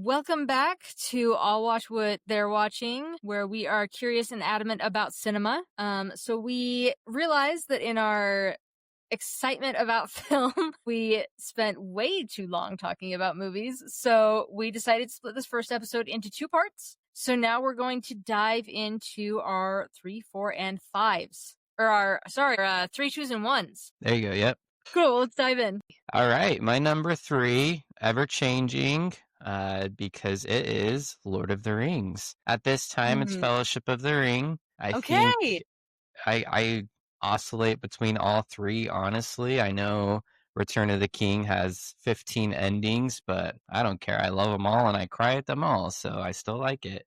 Welcome back to I'll Watch What They're Watching, where we are curious and adamant about cinema. So we realized that in our excitement about film, we spent way too long talking about movies. So we decided to split this first episode into two parts. So now we're going to dive into our 3, 4, and 5s. Or our 3, 2s, and 1s. There you go. Yep. Cool. Let's dive in. All right. My number 3, ever changing, because it is Lord of the Rings. At this time, it's Fellowship of the Ring. I think I oscillate between all three, honestly. I know Return of the King has 15 endings, but I don't care. I love them all and I cry at them all, so I still like it.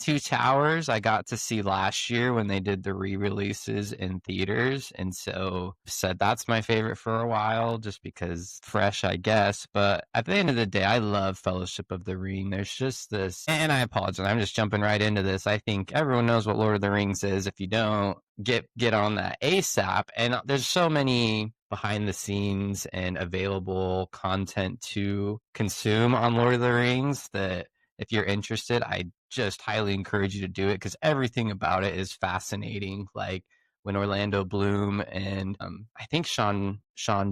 Two Towers I got to see last year when they did the re-releases in theaters, and so said that's my favorite for a while just because fresh, I guess. But at the end of the day, I love Fellowship of the Ring. There's just this, and I apologize, I'm just jumping right into this. I think everyone knows what Lord of the Rings is. If you don't, get on that ASAP. And there's so many behind the scenes and available content to consume on Lord of the Rings that if you're interested, I just highly encourage you to do it because everything about it is fascinating. Like when Orlando Bloom and I think Sean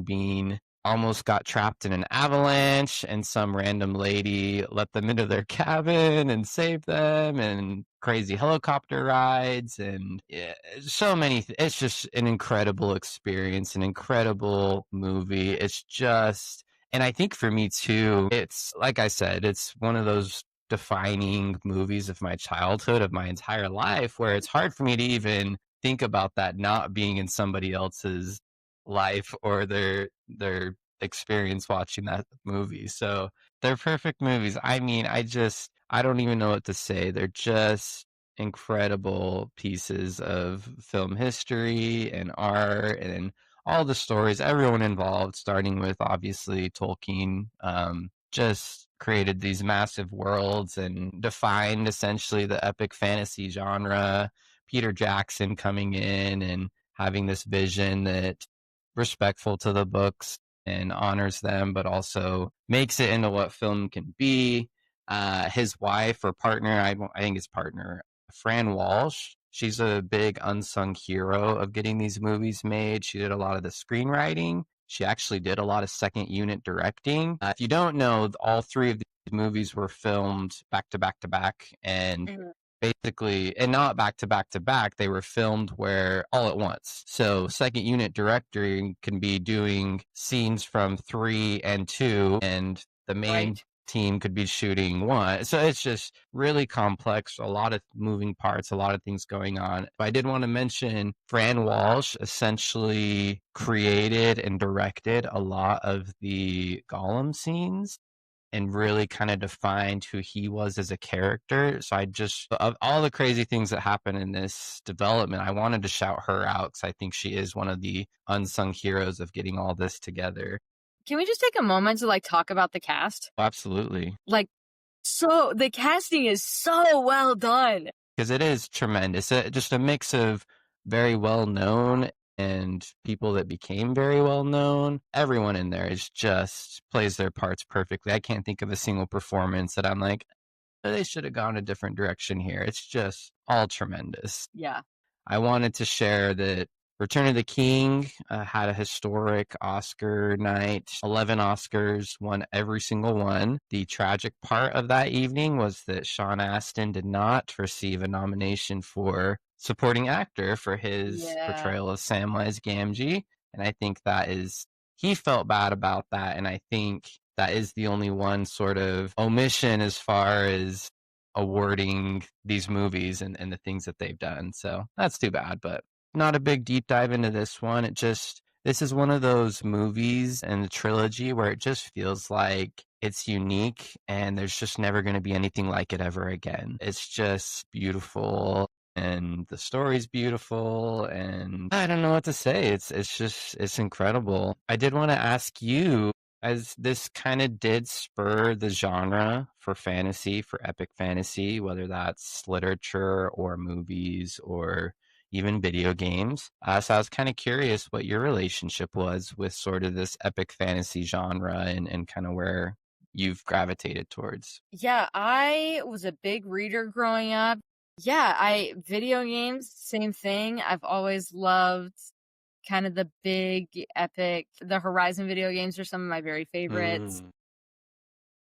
Bean almost got trapped in an avalanche and some random lady let them into their cabin and saved them, and crazy helicopter rides, and so many. It's just an incredible experience, an incredible movie. It's just, and I think for me too, it's like I said, it's one of those defining movies of my childhood, of my entire life, where it's hard for me to even think about that not being in somebody else's life or their experience watching that movie. So they're perfect movies. I mean, I don't even know what to say. They're just incredible pieces of film history and art and all the stories, everyone involved, starting with obviously Tolkien, just created these massive worlds and defined essentially the epic fantasy genre. Peter Jackson coming in and having this vision that respectful to the books and honors them, but also makes it into what film can be. His wife or partner, I think his partner, Fran Walsh, she's a big unsung hero of getting these movies made. She did a lot of the screenwriting. She actually did a lot of second unit directing. If you don't know, all three of these movies were filmed back to back to back, and basically, and not back to back to back, they were filmed where all at once. So second unit directing can be doing scenes from 3 and 2, and the main team could be shooting 1. So it's just really complex, a lot of moving parts, a lot of things going on. But I did want to mention Fran Walsh essentially created and directed a lot of the Gollum scenes and really kind of defined who he was as a character. So of all the crazy things that happen in this development, I wanted to shout her out because I think she is one of the unsung heroes of getting all this together. Can we just take a moment to talk about the cast? Absolutely. So the casting is so well done. Because it is tremendous. Just a mix of very well known and people that became very well known. Everyone in there is just plays their parts perfectly. I can't think of a single performance that I'm like, oh, they should have gone a different direction here. It's just all tremendous. Yeah. I wanted to share that Return of the King had a historic Oscar night, 11 Oscars, won every single one. The tragic part of that evening was that Sean Astin did not receive a nomination for supporting actor for his portrayal of Samwise Gamgee. And I think he felt bad about that. And I think that is the only one sort of omission as far as awarding these movies and the things that they've done. So that's too bad, but not a big deep dive into this one. This is one of those movies in the trilogy where it just feels like it's unique and there's just never going to be anything like it ever again. It's just beautiful and the story's beautiful and I don't know what to say. It's incredible. I did want to ask you, as this kind of did spur the genre for fantasy, for epic fantasy, whether that's literature or movies or even video games. So I was kind of curious what your relationship was with sort of this epic fantasy genre and kind of where you've gravitated towards? Yeah, I was a big reader growing up. Yeah, video games, same thing. I've always loved kind of the big epic. The Horizon video games are some of my very favorites. Mm,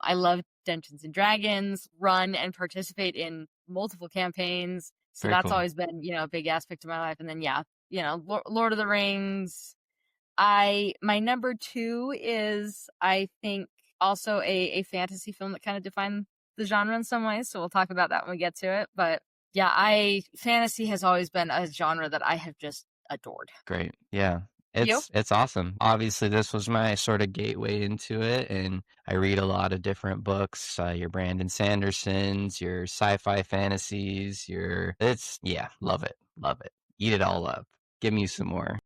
I love Dungeons and Dragons, run and participate in multiple campaigns. So very that's cool. always been, a big aspect of my life. And then, yeah, Lord of the Rings. My number two is, I think, also a fantasy film that kind of defined the genre in some ways. So we'll talk about that when we get to it. But yeah, fantasy has always been a genre that I have just adored. Great. Yeah. You? It's awesome. Obviously, this was my sort of gateway into it, and I read a lot of different books. Your Brandon Sandersons, your sci-fi fantasies, yeah, love it, love it. Eat it all up. Give me some more.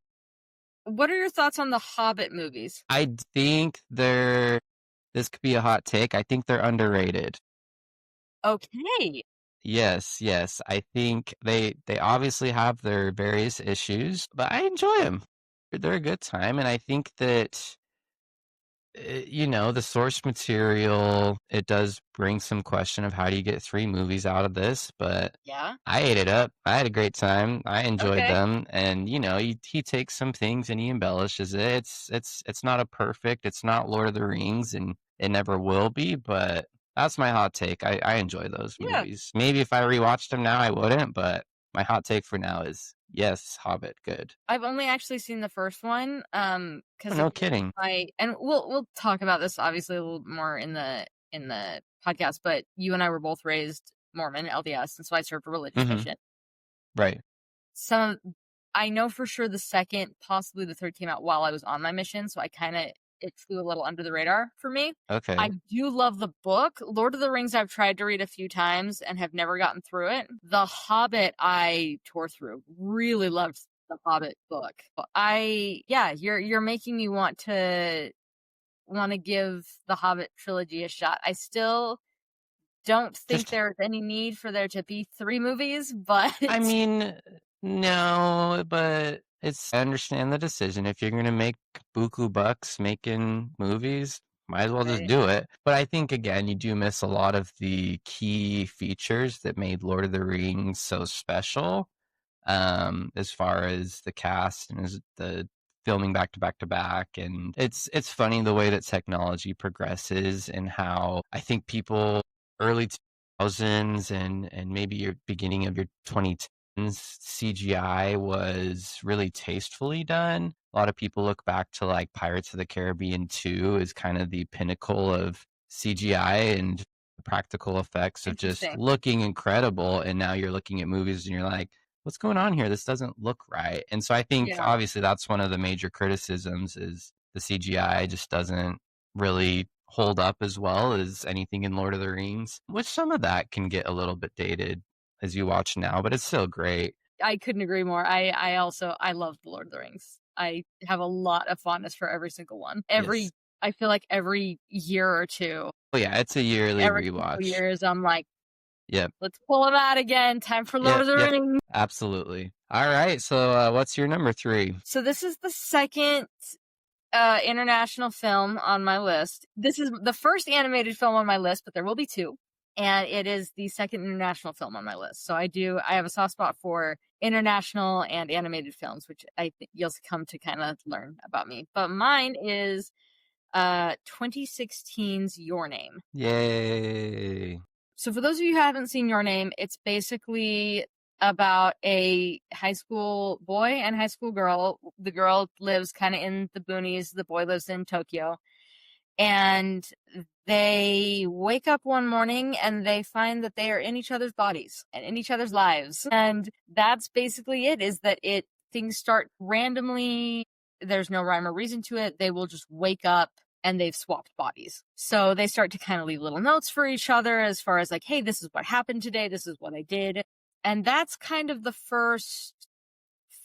What are your thoughts on the Hobbit movies? I think this could be a hot take. I think they're underrated. Okay. Yes, yes. I think they obviously have their various issues, but I enjoy them. They're a good time, and I think that the source material, it does bring some question of how do you get three movies out of this, but Yeah. I ate it up. I had a great time. I enjoyed Okay. them, and he takes some things and he embellishes it. It's not a perfect. It's not Lord of the Rings, and it never will be. But that's my hot take. I enjoy those Yeah. movies. Maybe if I rewatched them now, I wouldn't. But my hot take for now is yes, Hobbit, good. I've only actually seen the first one, Oh, because no again, kidding. and we'll talk about this obviously a little more in the podcast, but you and I were both raised Mormon LDS, and so I served a religious Hmm. mission. Right. Some I know for sure the second, possibly the third came out while I was on my mission, so it flew a little under the radar for me. I Okay. do love the book. Lord of the Rings I've tried to read a few times and have never gotten through it. The Hobbit I tore through. Really loved the Hobbit book. Yeah, you're making me want to give the Hobbit trilogy a shot. I still don't think Just there's any need for there to be three movies, but I mean, no, but I understand the decision. If you're gonna make buku bucks making movies, might as well just right, do it. But I think again, you do miss a lot of the key features that made Lord of the Rings so special. As far as the cast and as the filming back to back to back, and it's funny the way that technology progresses and how I think people early 2000s and maybe your beginning of your 2010s CGI was really tastefully done. A lot of people look back to like Pirates of the Caribbean 2 as kind of the pinnacle of CGI and practical effects of just interesting. looking incredible, and now you're looking at movies and you're like, what's going on here? This doesn't look right. And so I think Yeah. obviously that's one of the major criticisms is the CGI just doesn't really hold up as well as anything in Lord of the Rings, which some of that can get a little bit dated as you watch now, but it's still great. I couldn't agree more. I love the Lord of the Rings. I have a lot of fondness for every single one. Yes. I feel like every year or two, Oh yeah, it's a yearly every couple rewatch. years, I'm like, Yep. let's pull them out again. Time for Lord Yep. of the Yep. Rings. Absolutely. All right. So what's your number three? So this is the second international film on my list. This is the first animated film on my list, but there will be two. And it is the second international film on my list. So I have a soft spot for international and animated films, which I think you'll come to kind of learn about me. But mine is 2016's Your Name. Yay. So for those of you who haven't seen Your Name, it's basically about a high school boy and high school girl. The girl lives kind of in the boonies. The boy lives in Tokyo. And they wake up one morning and they find that they are in each other's bodies and in each other's lives. And that's basically it, is that things start randomly. There's no rhyme or reason to it. They will just wake up and they've swapped bodies. So they start to kind of leave little notes for each other as far as like, hey, this is what happened today. This is what I did. And that's kind of the first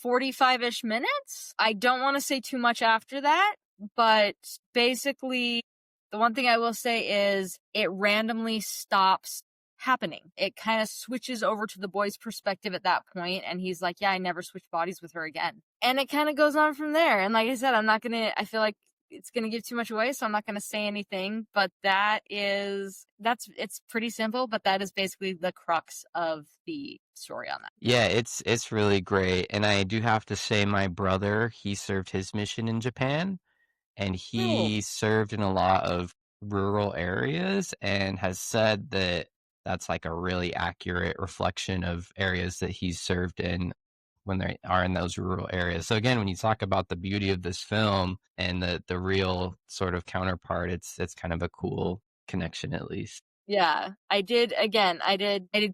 45-ish minutes. I don't want to say too much after that, but basically the one thing I will say is it randomly stops happening. It kind of switches over to the boy's perspective at that point, and he's like, yeah, I never switched bodies with her again. And it kind of goes on from there. And like I said, I feel like it's going to give too much away, so I'm not going to say anything, but it's pretty simple, but that is basically the crux of the story on that. Yeah, it's really great. And I do have to say my brother, he served his mission in Japan, and Oh. he served in a lot of rural areas and has said that that's like a really accurate reflection of areas that he's served in when they are in those rural areas. So again, when you talk about the beauty of this film and the real sort of counterpart, it's kind of a cool connection at least. Yeah, I did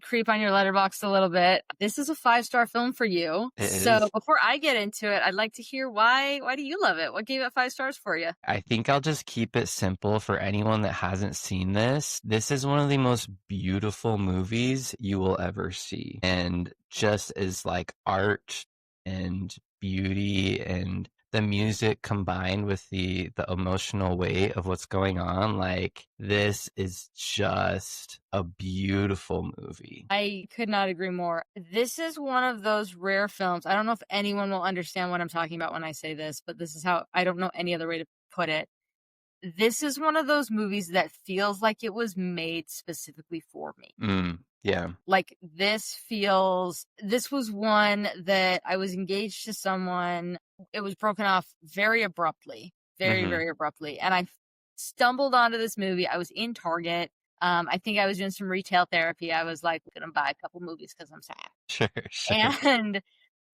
creep on your Letterboxd a little bit. This is a 5-star film for you. It So is. before I get into it, I'd like to hear why do you love it? What gave it 5 stars for you? I think I'll just keep it simple for anyone that hasn't seen this. This is one of the most beautiful movies you will ever see. And just as like art and beauty and the music combined with the emotional weight of what's going on, like this is just a beautiful movie. I could not agree more. This is one of those rare films. I don't know if anyone will understand what I'm talking about when I say this, but this is how I don't know any other way to put it. This is one of those movies that feels like it was made specifically for me. Yeah. Like this was one that I was engaged to someone. It was broken off very abruptly, very, Hmm. very abruptly. And I stumbled onto this movie. I was in Target. I think I was doing some retail therapy. I was like, I'm going to buy a couple movies because I'm sad. Sure, sure. And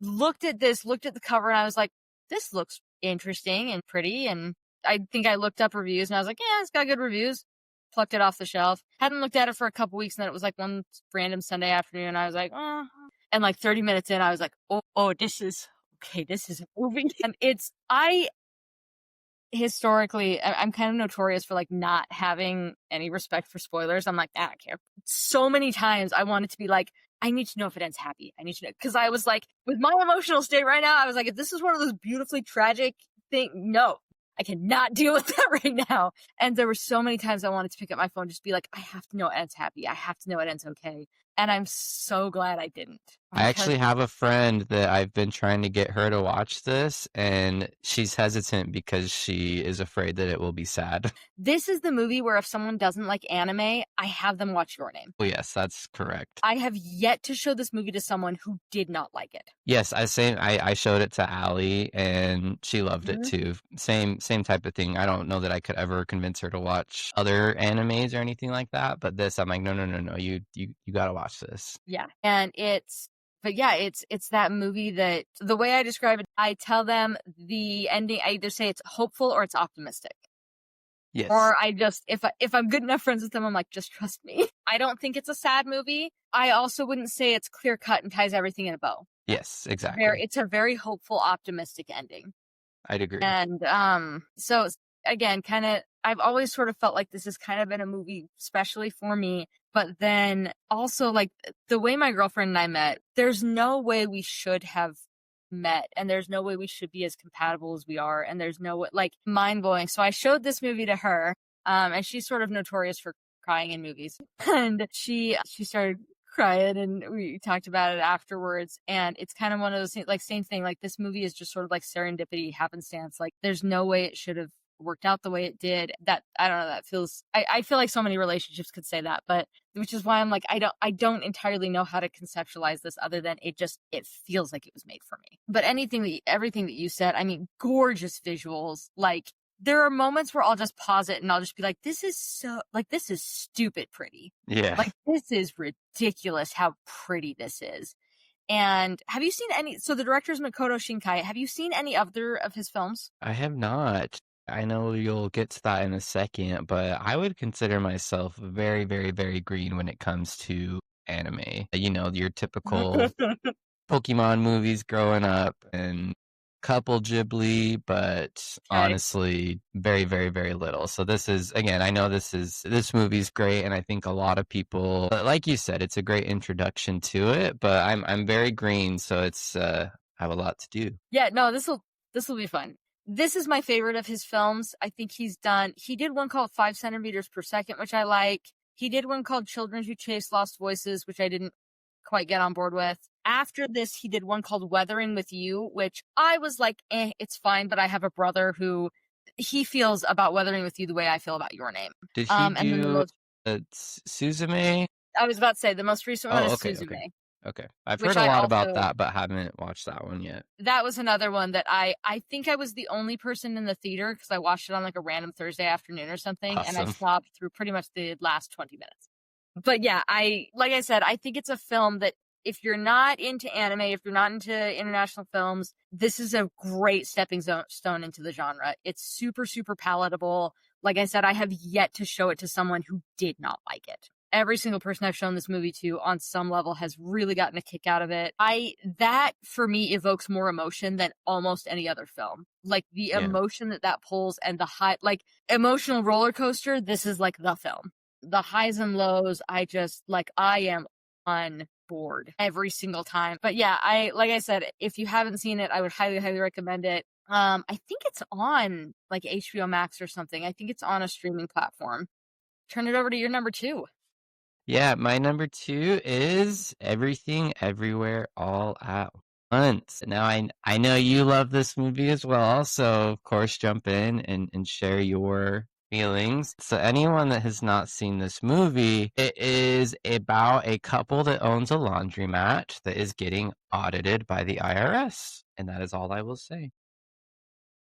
looked at the cover, and I was like, this looks interesting and pretty. And I think I looked up reviews, and I was like, yeah, it's got good reviews. Plucked it off the shelf. Hadn't looked at it for a couple weeks, and then it was like one random Sunday afternoon. I was like, oh. And like 30 minutes in, I was like, this is a movie. And historically, I'm kind of notorious for like not having any respect for spoilers. I'm like, I don't care. So many times I wanted to be like, I need to know if it ends happy. I need to know. Because I was like, with my emotional state right now, I was like, if this is one of those beautifully tragic things, no, I cannot deal with that right now. And there were so many times I wanted to pick up my phone, just be like, I have to know it ends happy. I have to know it ends okay. And I'm so glad I didn't. I actually have a friend that I've been trying to get her to watch this, and she's hesitant because she is afraid that it will be sad. This is the movie where if someone doesn't like anime, I have them watch Your Name. Well, yes, that's correct. I have yet to show this movie to someone who did not like it. Yes, I showed it to Allie, and she loved it too. Same type of thing. I don't know that I could ever convince her to watch other animes or anything like that, but this, I'm like, no, you gotta watch this. Yeah, and it's that movie that the way I describe it, I tell them the ending. I either say it's hopeful or it's optimistic. Yes. Or I just, if I'm good enough friends with them, I'm like, just trust me. I don't think it's a sad movie. I also wouldn't say it's clear cut and ties everything in a bow. Yes, exactly. It's a very hopeful, optimistic ending. I'd agree. And so again, kind of, I've always sort of felt like this has kind of been a movie, especially for me. But then also, like the way my girlfriend and I met, there's no way we should have met, and there's no way we should be as compatible as we are, and there's no way, like, mind blowing. So I showed this movie to her, and she's sort of notorious for crying in movies, and she started crying, and we talked about it afterwards. And it's kind of one of those things, like, same thing, like this movie is just sort of like serendipity, happenstance. Like there's no way it should have worked out the way it did. That, I don't know, that feels, I feel like so many relationships could say that, but which is why I'm like, I don't entirely know how to conceptualize this other than it feels like it was made for me. But everything that you said, I mean, gorgeous visuals. Like there are moments where I'll just pause it and I'll just be like, this is stupid pretty. Yeah. Like this is ridiculous how pretty this is. And have you seen so the director is Makoto Shinkai. Have you seen any other of his films? I have not. I know you'll get to that in a second, but I would consider myself very, very, very green when it comes to anime. You know, your typical Pokemon movies growing up and couple Ghibli, but honestly, very, very, very little. So this is, again, I know this movie's great, and I think a lot of people, like you said, it's a great introduction to it, but I'm very green, so it's, I have a lot to do. Yeah, no, this will be fun. This is my favorite of his films. I think he did one called 5 centimeters per second, which I like. He did one called Children Who Chase Lost Voices, which I didn't quite get on board with. After this, he did one called Weathering with You, which I was like, it's fine, but I have a brother who he feels about Weathering with You the way I feel about Your Name. Did he And then the do most Suzume? I was about to say the most recent one Oh, is okay, okay, Suzume, okay. I've heard which a I lot about also that, but haven't watched that one yet. that was another one that I think I was the only person in the theater because I watched it on like a random Thursday afternoon or something, and I Awesome. stopped through pretty much the last 20 minutes. But yeah, like I said, I think it's a film that if you're not into anime, if you're not into international films, this is a great stepping stone into the genre. It's super, super palatable. Like I said, I have yet to show it to someone who did not like it. Every single person I've shown this movie to on some level has really gotten a kick out of it. That for me evokes more emotion than almost any other film. Like the Yeah. emotion that pulls and the high, like emotional roller coaster, this is like the film. The highs and lows, I am on board every single time. But yeah, like I said, if you haven't seen it, I would highly, highly recommend it. I think it's on like HBO Max or something. I think it's on a streaming platform. Turn it over to your number 2. Yeah, my number 2 is Everything Everywhere All at Once. Now I know you love this movie as well, so of course jump in and share your feelings. So anyone that has not seen this movie, it is about a couple that owns a laundromat that is getting audited by the IRS. And that is all I will say.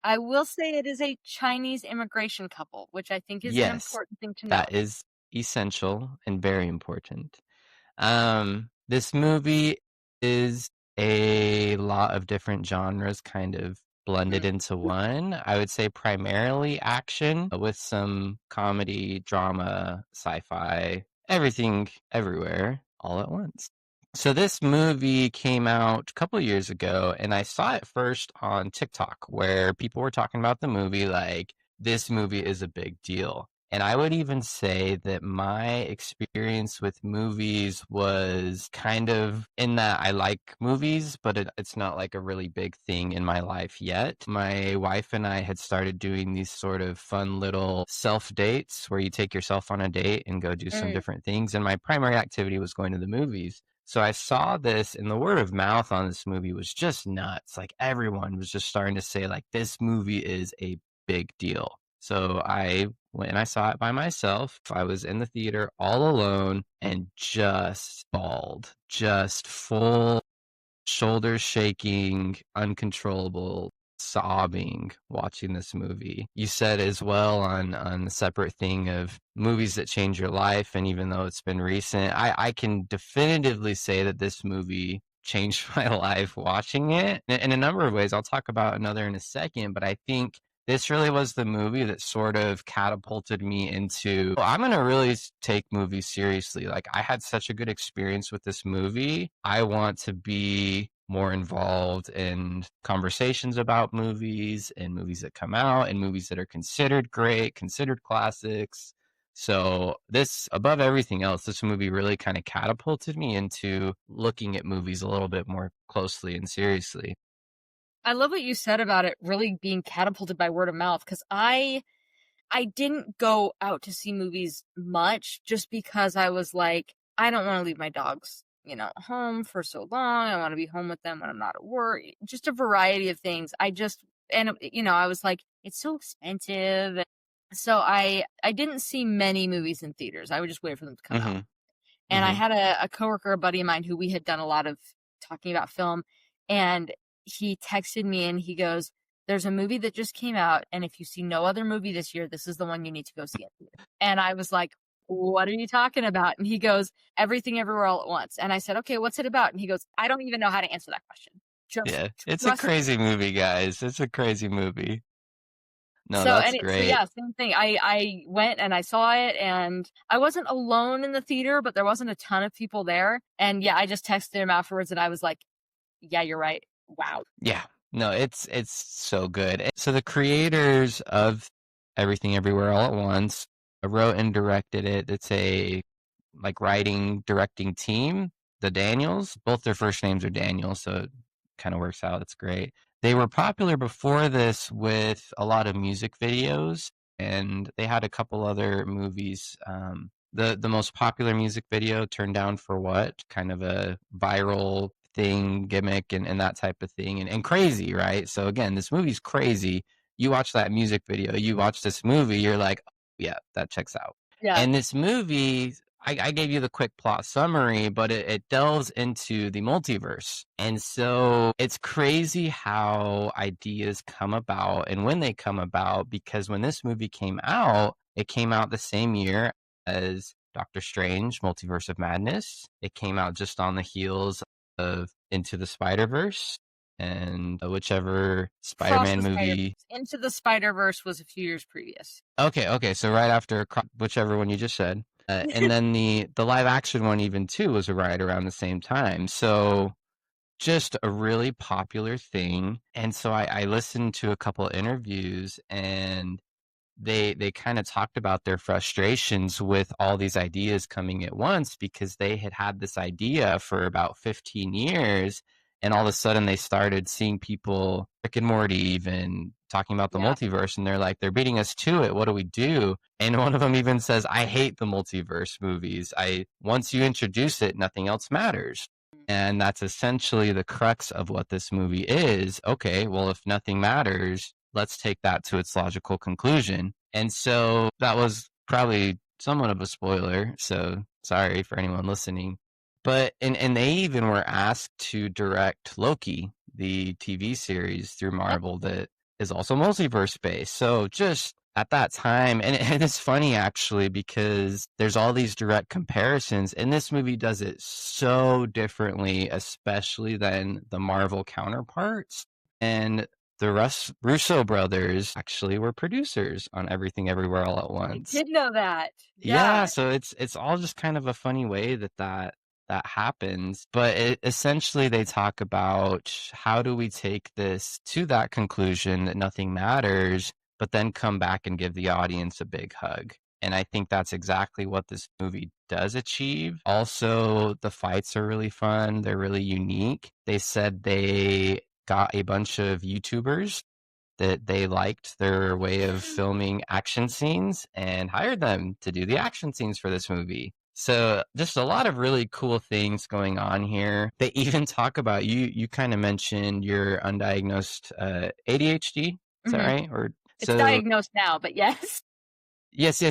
I will say it is a Chinese immigration couple, which I think is an Yes, important thing to note. that is essential and very important. This movie is a lot of different genres kind of blended Mhm. into one. I would say primarily action with some comedy, drama, sci-fi, everything everywhere all at once. So this movie came out a couple years ago, and I saw it first on TikTok where people were talking about the movie like this movie is a big deal. And I would even say that my experience with movies was kind of in that I like movies, but it's not like a really big thing in my life yet. My wife and I had started doing these sort of fun little self dates where you take yourself on a date and go do some Mm. different things. And my primary activity was going to the movies. So I saw this, and the word of mouth on this movie was just nuts. Like everyone was just starting to say, like, this movie is a big deal. So I went and I saw it by myself. I was in the theater all alone and just bawled, just full shoulders shaking, uncontrollable sobbing watching this movie. You said as well on the separate thing of movies that change your life, and even though it's been recent, I can definitively say that this movie changed my life watching it in a number of ways. I'll talk about another in a second, but I think this really was the movie that sort of catapulted me into, well, I'm going to really take movies seriously. Like, I had such a good experience with this movie. I want to be more involved in conversations about movies and movies that come out and movies that are considered great, considered classics. So this, above everything else, this movie really kind of catapulted me into looking at movies a little bit more closely and seriously. I love what you said about it really being catapulted by word of mouth because I didn't go out to see movies much just because I was like, I don't want to leave my dogs, home for so long. I want to be home with them when I'm not at work. Just a variety of things. I was like, it's so expensive. So I didn't see many movies in theaters. I would just wait for them to come out. Mm-hmm. And I Mm-hmm. had a coworker, a buddy of mine, who we had done a lot of talking about film, and he texted me and he goes, "There's a movie that just came out, and if you see no other movie this year, this is the one you need to go see in theater." And I was like, "What are you talking about?" And he goes, "Everything Everywhere All at Once." And I said, "Okay, what's it about?" And he goes, "I don't even know how to answer that question. Just Yeah, it's a trust me." crazy movie, guys. It's a crazy movie. No, So that's so great. yeah, same thing. I went and I saw it, and I wasn't alone in the theater, but there wasn't a ton of people there. And yeah, I just texted him afterwards, and I was like, "Yeah, you're right. Wow." Yeah. No, it's so good. So the creators of Everything Everywhere All at Once wrote and directed it. It's a like writing directing team. The Daniels, both their first names are Daniel, so it kind of works out. It's great. They were popular before this with a lot of music videos, and they had a couple other movies. The most popular music video, Turned Down for What, kind of a viral thing, gimmick, and that type of thing, and crazy, right? So again, this movie's crazy. you watch that music video, you watch this movie, you're like, oh, yeah, that checks out. Yeah. And this movie, I gave you the quick plot summary, but it delves into the multiverse. And so it's crazy how ideas come about and when they come about, because when this movie came out, it came out the same year as Doctor Strange, Multiverse of Madness. It came out just on the heels of Into the Spider-Verse, and whichever Spider-Man movie. Into the Spider-Verse was a few years previous. Okay, so right after whichever one you just said. And then the live action one even too was right around the same time. So just a really popular thing. And so I listened to a couple interviews, and they kind of talked about their frustrations with all these ideas coming at once, because they had this idea for about 15 years, and all of a sudden they started seeing people, Rick and Morty even, talking about the multiverse, and they're like, they're beating us to it, what do we do? And one of them even says, I hate the multiverse movies. Once you introduce it, nothing else matters. And that's essentially the crux of what this movie is. Okay, well, if nothing matters, let's take that to its logical conclusion. And so that was probably somewhat of a spoiler, so sorry for anyone listening. But and they even were asked to direct Loki, the TV series through Marvel that is also multiverse based. So just at that time, and it's funny actually, because there's all these direct comparisons, and this movie does it so differently, especially than the Marvel counterparts. And the Russo brothers actually were producers on Everything Everywhere All at Once. I did know that. Yeah, so it's all just kind of a funny way that happens. But essentially, they talk about how do we take this to that conclusion that nothing matters, but then come back and give the audience a big hug. And I think that's exactly what this movie does achieve. Also, the fights are really fun. They're really unique. They said they got a bunch of YouTubers that they liked their way of filming action scenes and hired them to do the action scenes for this movie. So just a lot of really cool things going on here. They even talk about, you kind of mentioned your undiagnosed ADHD. Is that right? Or it's diagnosed now, but yes. Yes.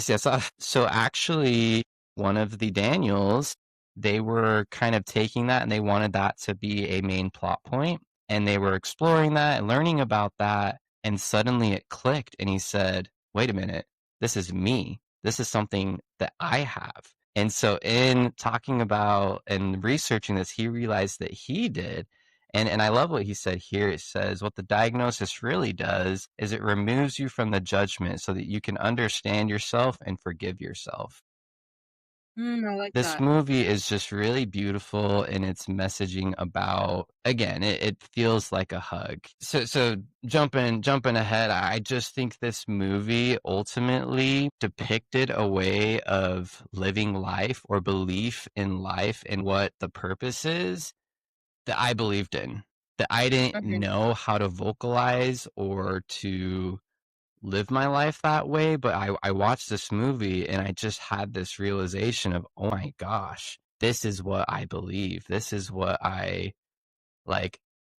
So actually, one of the Daniels, they were kind of taking that and they wanted that to be a main plot point. And they were exploring that and learning about that. And suddenly it clicked. And he said, wait a minute, this is me. This is something that I have. And so in talking about and researching this, he realized that he did. And I love what he said here. It says, what the diagnosis really does is it removes you from the judgment so that you can understand yourself and forgive yourself. I like This that. movie is just really beautiful in its messaging about, again, it feels like a hug. So jumping ahead, I just think this movie ultimately depicted a way of living life or belief in life and what the purpose is that I believed in, that I didn't know how to vocalize or to live my life that way. But I watched this movie and I just had this realization of, oh my gosh, this is what I believe. This is what I like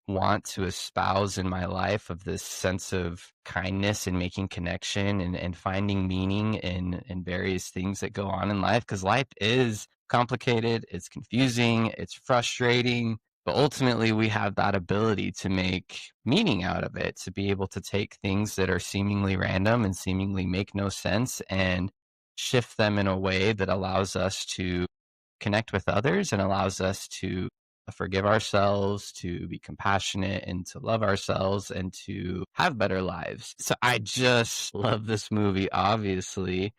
want to espouse in my life, of this sense of kindness and making connection and finding meaning in various things that go on in life. Because life is complicated, it's confusing, it's frustrating, but ultimately we have that ability to make meaning out of it, to be able to take things that are seemingly random and seemingly make no sense and shift them in a way that allows us to connect with others and allows us to forgive ourselves, to be compassionate, and to love ourselves and to have better lives. So I just love this movie, obviously.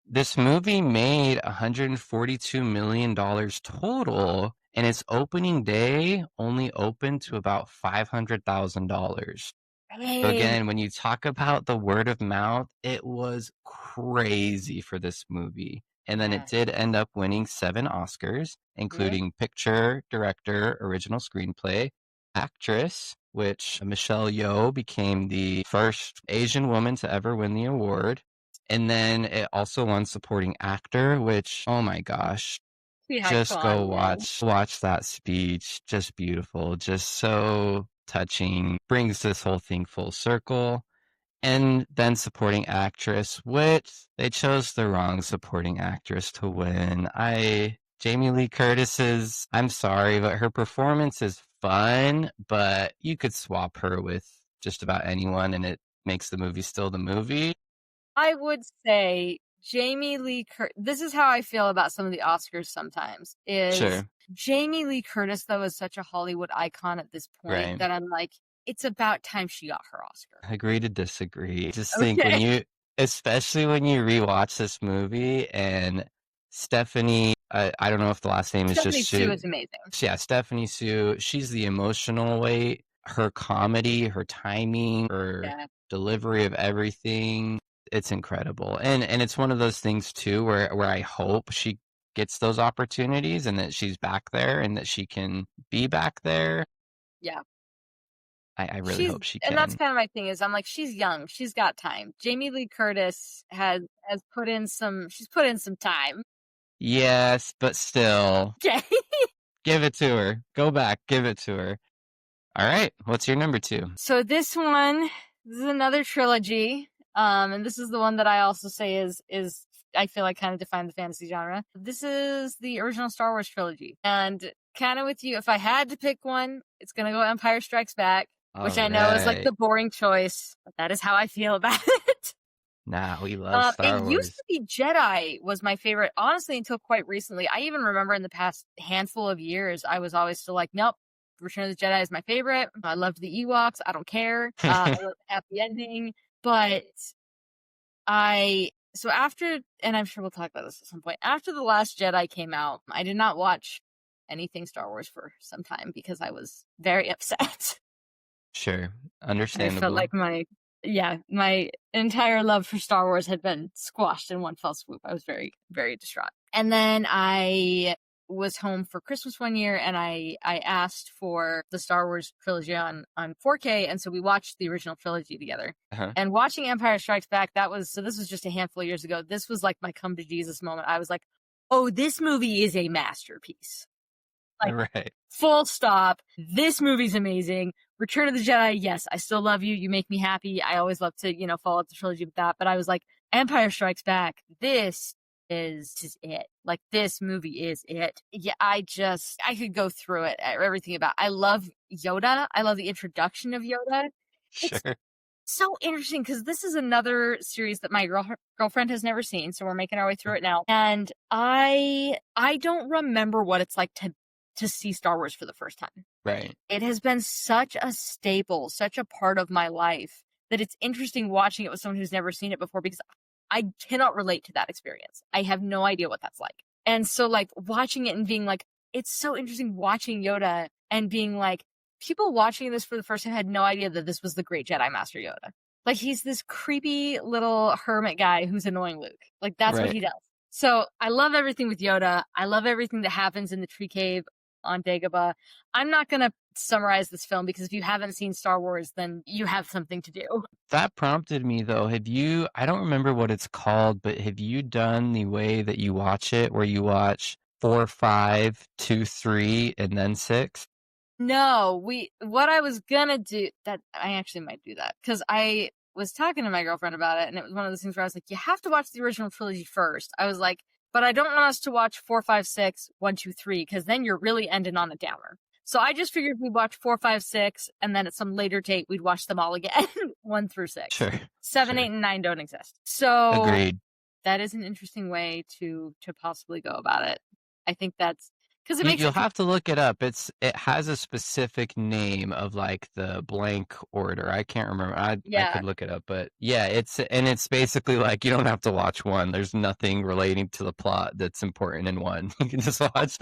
This movie made $142 million total, and its opening day only opened to about $500,000. So again, when you talk about the word of mouth, it was crazy for this movie. And then it did end up winning 7 Oscars, including Picture, Director, Original Screenplay, Actress, which Michelle Yeoh became the first Asian woman to ever win the award. And then it also won Supporting Actor, which, oh my gosh, just go watch that speech. Just beautiful, just so touching, brings this whole thing full circle. And then supporting actress, which they chose the wrong supporting actress to win. Jamie Lee Curtis's, I'm sorry, but her performance is fun, but you could swap her with just about anyone and it makes the movie still the movie. I would say Jamie Lee Curtis. This is how I feel about some of the Oscars sometimes. Sure. Jamie Lee Curtis, though, is such a Hollywood icon at this point Right. that I'm like, it's about time she got her Oscar. Agree to disagree. Just think especially when you rewatch this movie and Stephanie, I don't know if the last name is Stephanie just Sue is amazing. Yeah, Stephanie Sue, she's the emotional weight, her comedy, her timing, her delivery of everything. It's incredible. And it's one of those things too where I hope she gets those opportunities and that she's back there and that she can be back there. Yeah. I really hope she can. And that's kind of my thing is I'm like, she's young. She's got time. Jamie Lee Curtis has put in she's put in some time. Yes, but still. Okay. Give it to her. Go back. Give it to her. All right. What's your number 2? So this is another trilogy. And this is the one that I also say is I feel like kind of defined the fantasy genre. This is the original Star Wars trilogy. And kind of with you, if I had to pick one, it's going to go Empire Strikes Back, which I know is like the boring choice, but that is how I feel about it. Nah, we love Star Wars. It used to be Jedi was my favorite, honestly, until quite recently. I even remember in the past handful of years, I was always still like, nope, Return of the Jedi is my favorite. I loved the Ewoks. I don't care. I love the happy ending. But so after, and I'm sure we'll talk about this at some point, after The Last Jedi came out, I did not watch anything Star Wars for some time because I was very upset. Sure. Understandable. I felt like my entire love for Star Wars had been squashed in one fell swoop. I was very, very distraught. And then I was home for Christmas one year and I asked for the Star Wars trilogy on 4K. And so we watched the original trilogy together. And watching Empire Strikes Back, this was just a handful of years ago. This was like my come to Jesus moment. I was like, oh, this movie is a masterpiece. Like, right. Full stop. This movie's amazing. Return of the Jedi, yes, I still love you. You make me happy. I always love to, follow up the trilogy with that. But I was like, Empire Strikes Back, this is it. Like, this movie is it. Yeah, I could go through it, everything about it. I love Yoda. I love the introduction of Yoda. Sure. It's so interesting because this is another series that my girlfriend has never seen. So we're making our way through it now. And I don't remember what it's like to see Star Wars for the first time. Right. It has been such a staple, such a part of my life that it's interesting watching it with someone who's never seen it before because I cannot relate to that experience. I have no idea what that's like. And so like watching it and being like, it's so interesting watching Yoda and being like, people watching this for the first time had no idea that this was the great Jedi Master Yoda. Like he's this creepy little hermit guy who's annoying Luke. Like that's what he does. So I love everything with Yoda. I love everything that happens in the tree cave on Dagobah. I'm not going to summarize this film because if you haven't seen Star Wars, then you have something to do. That prompted me though. I don't remember what it's called, but have you done the way that you watch it where you watch 4, 5, 2, 3, and then 6? No, what I was going to do, that I actually might do that because I was talking to my girlfriend about it and it was one of those things where I was like, you have to watch the original trilogy first. I was like, but I don't want us to watch 4, 5, 6, 1, 2, 3, because then you're really ending on a downer. So I just figured we'd watch 4, 5, 6, and then at some later date, we'd watch them all again, 1 through 6. Sure. 7, 8, and 9 don't exist. So agreed. That is an interesting way to possibly go about it. I think that's because you'll have to look it up. It has a specific name of like the blank order. I can't remember. I could look it up, but yeah, it's basically like you don't have to watch one. There's nothing relating to the plot that's important in one. You can just watch.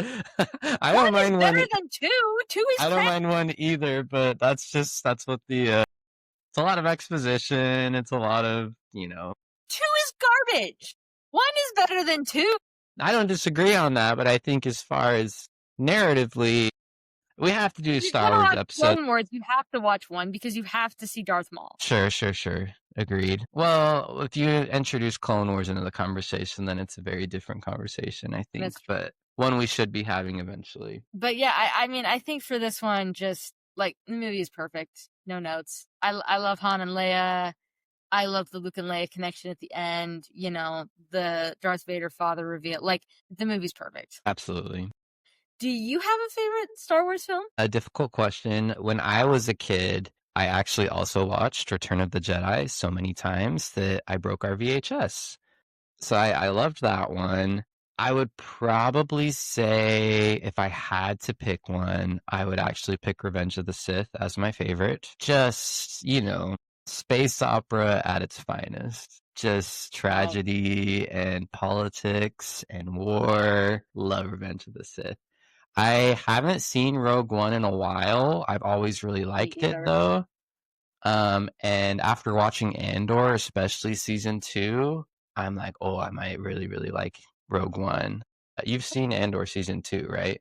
I don't mind one. Better than 2. 2 is. I don't mind one either, but that's what the. It's a lot of exposition. It's a lot of 2 is garbage. 1 is better than 2. I don't disagree on that, but I think as far as narratively, we have to do Star Wars episode. Clone Wars, you have to watch 1 because you have to see Darth Maul. Sure. Agreed. Well, if you introduce Clone Wars into the conversation, then it's a very different conversation, I think, but one we should be having eventually. But yeah, I mean, I think for this one, just like the movie is perfect. No notes. I love Han and Leia. I love the Luke and Leia connection at the end, you know, the Darth Vader father reveal. Like, the movie's perfect. Absolutely. Do you have a favorite Star Wars film? A difficult question. When I was a kid, I actually also watched Return of the Jedi so many times that I broke our VHS. So I loved that one. I would probably say if I had to pick one, I would actually pick Revenge of the Sith as my favorite. Just, you know, space opera at its finest. Just tragedy and politics and war. Love Revenge of the Sith. I haven't seen Rogue One in a while. I've always really liked it though. And after watching Andor, especially season 2, I'm like, oh, I might really, really like Rogue One. You've seen Andor season 2, right?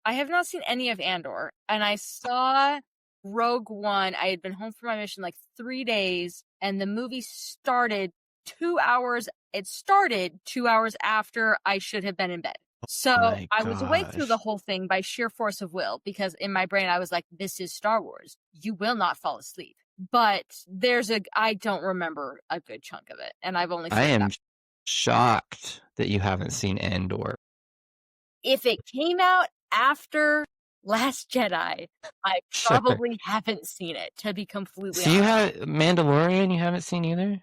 I have not seen any of Andor, and I saw Rogue One. I had been home from my mission like 3 days, and the movie started 2 hours. It started 2 hours after I should have been in bed. So My I was awake through the gosh. whole thing by sheer force of will, because in my brain I was like, this is Star Wars. You will not fall asleep. But I don't remember a good chunk of it, and I've only seen I it am shocked that you haven't seen Andor. if it came out after Last Jedi, I Sure. probably haven't seen it, to be completely So you honest. have Mandalorian, you haven't seen either?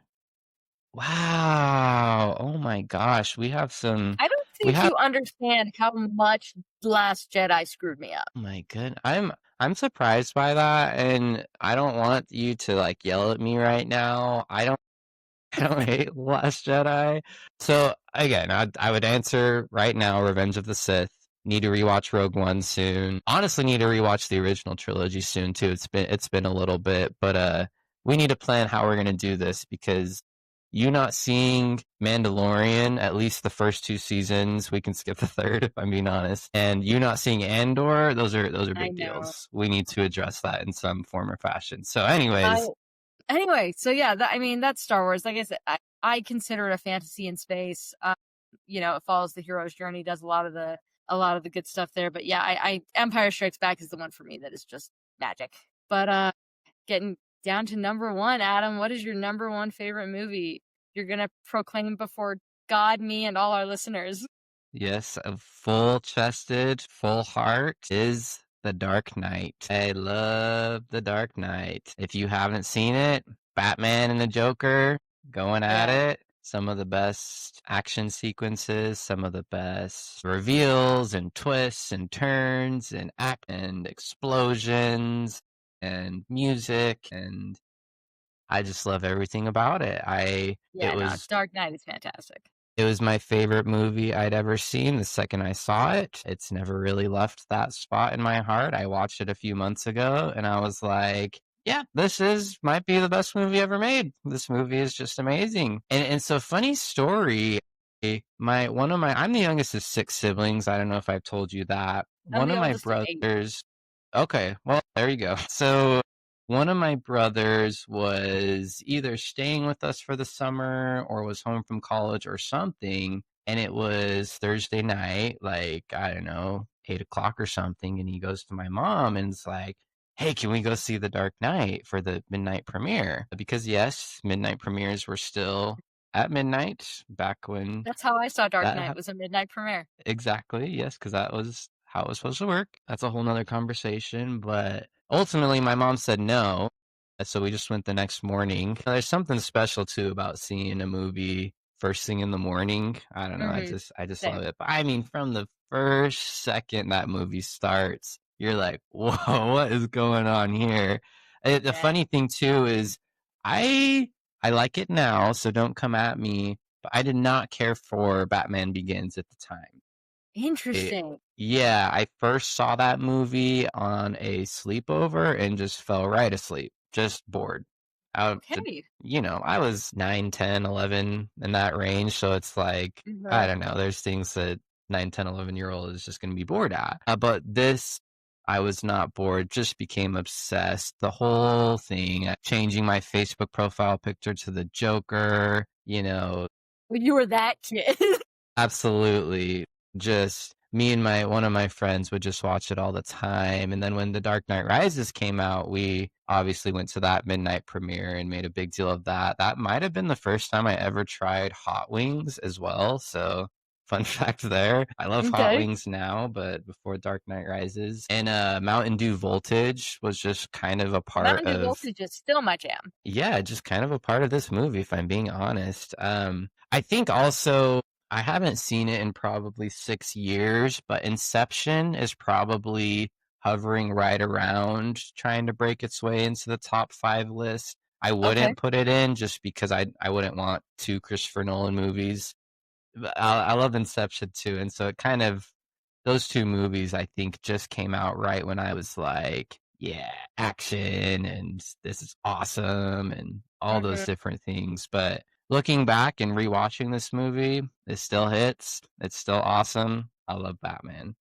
Wow. Oh my gosh. We have I don't we think have you understand how much Last Jedi screwed me up. oh my good. I'm surprised by that, and I don't want you to like yell at me right now. I don't hate Last Jedi. So again, I would answer right now, Revenge of the Sith. Need to rewatch Rogue One soon. Honestly, need to rewatch the original trilogy soon too. It's been a little bit, but we need to plan how we're gonna do this because you not seeing Mandalorian, at least the first 2 seasons, we can skip the third if I'm being honest. And you not seeing Andor, those are I big know. deals. We need to address that in some form or fashion. So, anyways, Anyway, so yeah, that's Star Wars. Like I said, I consider it a fantasy in space. You know, it follows the hero's journey, does a lot of the good stuff there. But yeah, I Empire Strikes Back is the one for me that is just magic. But getting down to number 1, Adam, what is your number 1 favorite movie you're gonna proclaim before God, me, and all our listeners? yes, a full-chested, full heart is The Dark Knight. I love The Dark Knight. If you haven't seen it, Batman and the Joker going at Yeah. it. Some of the best action sequences, some of the best reveals and twists and turns and act and explosions and music, and I just love everything about it. It Yeah, no, was Dark Knight is fantastic. it was my favorite movie I'd ever seen the second I saw it. It's never really left that spot in my heart. I watched it a few months ago and I was like, yeah, might be the best movie ever made. This movie is just amazing. And so funny story, I'm the youngest of 6 siblings. I don't know if I've told you that. I'm One the of my oldest of 8. brothers Okay, well, there you go. So one of my brothers was either staying with us for the summer or was home from college or something. And it was Thursday night, like, I don't know, 8 o'clock or something. And he goes to my mom and is like, hey, can we go see The Dark Knight for the midnight premiere? Because, yes, midnight premieres were still at midnight back when That's how I saw Dark that Knight, happened. was a midnight premiere. Exactly, yes, because that was how it was supposed to work. That's a whole nother conversation, but ultimately my mom said no, so we just went the next morning. There's something special too about seeing a movie first thing in the morning. I don't know, I just love Same. it. But I mean, from the first second that movie starts, you're like, whoa, what is going on here? The Yeah. funny thing too is I I like it now, so don't come at me, but I did not care for Batman Begins at the time. Interesting. Yeah, I first saw that movie on a sleepover and just fell right asleep, just bored. Okay. I was 9, 10, 11 in that range, so it's like, I Mhm. don't know, there's things that 9, 10, 11-year-old is just going to be bored at. But this, I was not bored, just became obsessed. The whole thing, changing my Facebook profile picture to the Joker, You were that kid. absolutely. Just me and one of my friends would just watch it all the time. And then when The Dark Knight Rises came out, we obviously went to that midnight premiere and made a big deal of that. That might have been the first time I ever tried hot wings as well. So fun fact there. I love hot Okay. wings now, but before Dark Knight Rises. And Mountain Dew Voltage was just kind of a part Mountain Dew of, Voltage is still my jam. yeah, just kind of a part of this movie, if I'm being honest. I think also I haven't seen it in probably 6 years, but Inception is probably hovering right around trying to break its way into the top 5 list. I Okay. wouldn't put it in just because I wouldn't want two Christopher Nolan movies. But I love Inception too, and so it kind of, those two movies I think just came out right when I was like, yeah, action and this is awesome and all those Mhm. different things. But looking back and rewatching this movie, it still hits. It's still awesome. I love Batman.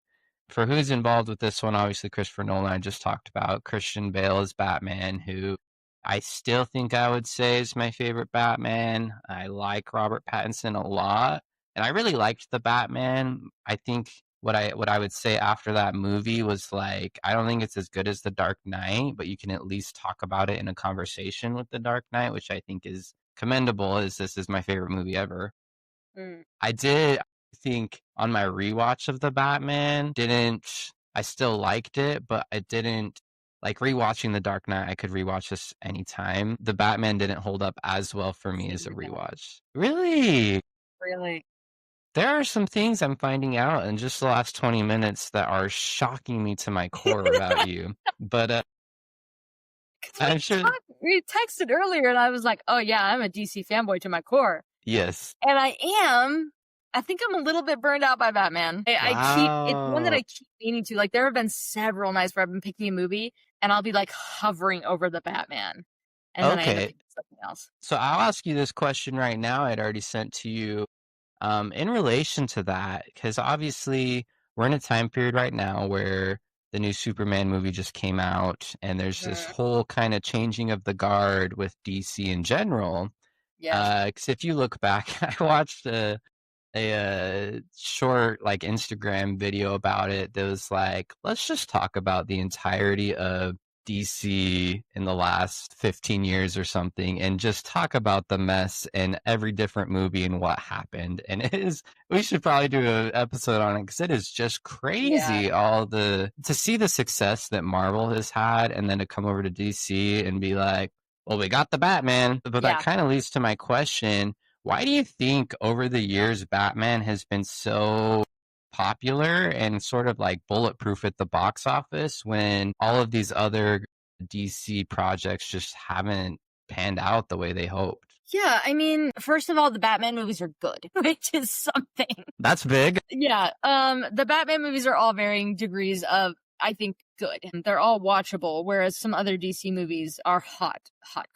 For who's involved with this one, obviously Christopher Nolan, I just talked about. Christian Bale is Batman, who I still think I would say is my favorite Batman. I like Robert Pattinson a lot, and I really liked the Batman. I think what I would say after that movie was like, I don't think it's as good as The Dark Knight, but you can at least talk about it in a conversation with The Dark Knight, which I think is commendable, as this is my favorite movie ever. Mm. I did think on my rewatch of the Batman, didn't, I still liked it, but I didn't like rewatching The Dark Knight. I could rewatch this anytime. The Batman didn't hold up as well for me as a Super down. rewatch. Really? Really. There are some things I'm finding out in just the last 20 minutes that are shocking me to my core about you. But Because I'm sure, we texted earlier, and I was like, "Oh yeah, I'm a DC fanboy to my core," yes. and I am. I think I'm a little bit burned out by Batman. I keep it's one that Wow. I keep meaning to. Like, there have been several nights where I've been picking a movie, and I'll be like hovering over the Batman, and then I end up Okay. picking something else. So I'll ask you this question right now. I'd already sent to you. In relation to that, because obviously we're in a time period right now where the new Superman movie just came out, and there's this Mm, whole kind of changing of the guard with DC in general. yes. Because if you look back, I watched short like Instagram video about it that was like, let's just talk about the entirety of DC in the last 15 years or something and just talk about the mess in every different movie and what happened. And it is, we should probably do an episode on it because it is just Yeah. crazy all the, to see the success that Marvel has had and then to come over to DC and be like, well, we got the Batman. But that Yeah. kind of leads to my question, why do you think over the years Batman has been so popular and sort of like bulletproof at the box office when all of these other DC projects just haven't panned out the way they hoped? Yeah, I mean, first of all, the Batman movies are good, which is something. That's big. Yeah, the Batman movies are all varying degrees of, I think, good. And they're all watchable, whereas some other DC movies are hot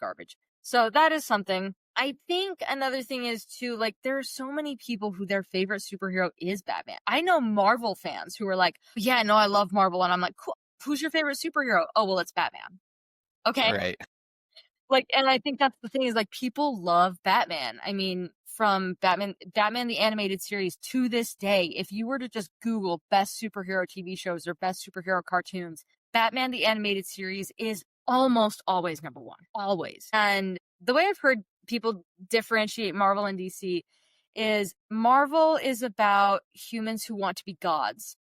garbage. So that is something. I think another thing is too, like, there are so many people who their favorite superhero is Batman. I know Marvel fans who are like, yeah, no, I love Marvel. And I'm like, cool. Who's your favorite superhero? Oh, well, it's Batman. Okay. Right. Like, and I think that's the thing is like people love Batman. I mean, from Batman the animated series to this day, if you were to just Google best superhero TV shows or best superhero cartoons, Batman the animated series is almost always number one. Always. And the way I've heard people differentiate Marvel and DC is Marvel is about humans who want to be gods.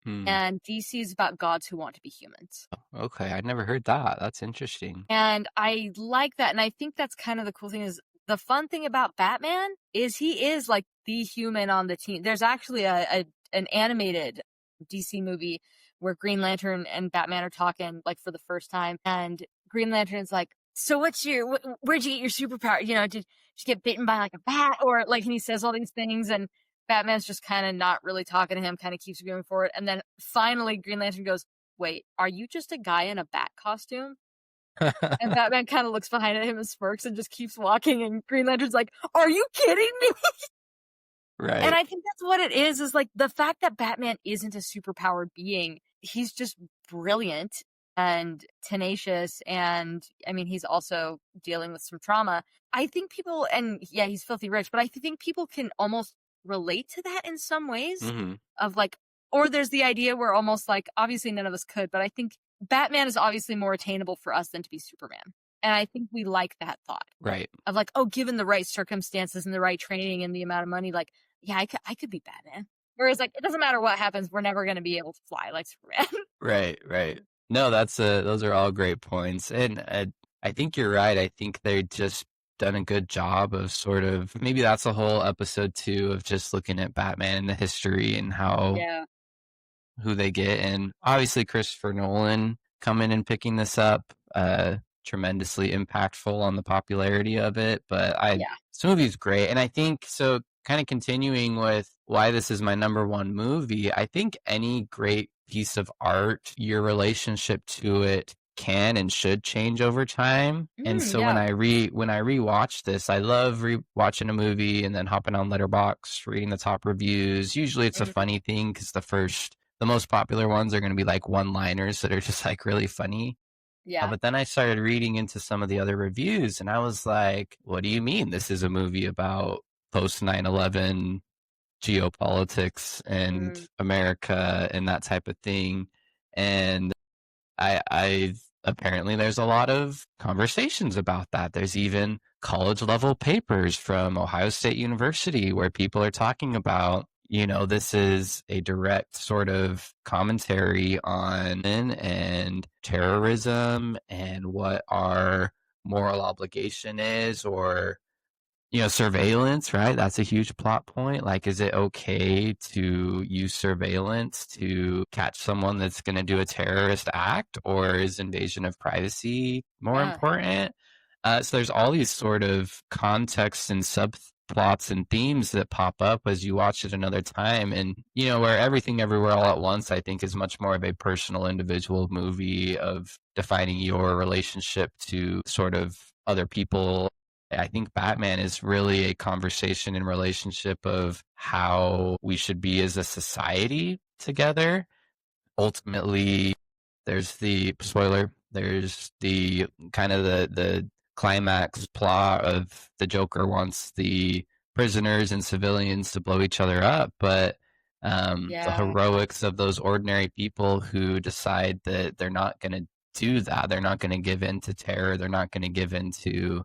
Hmm. And DC is about gods who want to be humans. Okay, I never heard that. That's interesting. And I like that. And I think that's kind of the cool thing is the fun thing about Batman is he is like the human on the team. There's actually an animated DC movie where Green Lantern and Batman are talking like for the first time. And Green Lantern's like, so what's where'd you get your superpower? You know, did you get bitten by like a bat or like, and he says all these things and Batman's just kind of not really talking to him, kind of keeps going forward. And then finally Green Lantern goes, wait, are you just a guy in a bat costume? And Batman kind of looks behind at him and smirks and just keeps walking. And Green Lantern's like, are you kidding me? And Right. I think that's what it is like the fact that Batman isn't a superpowered being. He's just brilliant and tenacious. And I mean, he's also dealing with some trauma. I think people, and yeah, he's filthy rich, but I think people can almost relate to that in some ways Hmm. of like, Or there's the idea where almost like, obviously none of us could, but I think Batman is obviously more attainable for us than to be Superman. And I think we like that thought. Right. Of like, oh, given the right circumstances and the right training and the amount of money, like, yeah, I could be Batman. Whereas like, it doesn't matter what happens, we're never going to be able to fly like Superman. Right. No, those are all great points. And I think you're right. I think they just done a good job of sort of, maybe that's a whole episode too, of just looking at Batman and the history and how who they get. And obviously Christopher Nolan coming and picking this up, tremendously impactful on the popularity of it. But this movie's great. And I think, so kind of continuing with why this is my number one movie, I think any great piece of art, your relationship to it can and should change over time. And so when I rewatch this, I love rewatching a movie and then hopping on Letterboxd, reading the top reviews. Usually it's a funny thing because the most popular ones are going to be like one-liners that are just like really funny. Yeah. But then I started reading into some of the other reviews and I was like, what do you mean this is a movie about post 9/11 geopolitics and America and that type of thing? And I apparently there's a lot of conversations about that. There's even college level papers from Ohio State University where people are talking about, this is a direct sort of commentary on and terrorism and what our moral obligation is, or surveillance, right? That's a huge plot point. Like, is it okay to use surveillance to catch someone that's going to do a terrorist act, or is invasion of privacy more important? So there's all these sort of contexts and subplots and themes that pop up as you watch it another time. And, where Everything Everywhere All at Once, I think, is much more of a personal, individual movie of defining your relationship to sort of other people. I think Batman is really a conversation and relationship of how we should be as a society together. Ultimately, there's the kind of the climax plot of the Joker wants the prisoners and civilians to blow each other up, but the heroics of those ordinary people who decide that they're not going to do that. They're not going to give in to terror. They're not going to give in to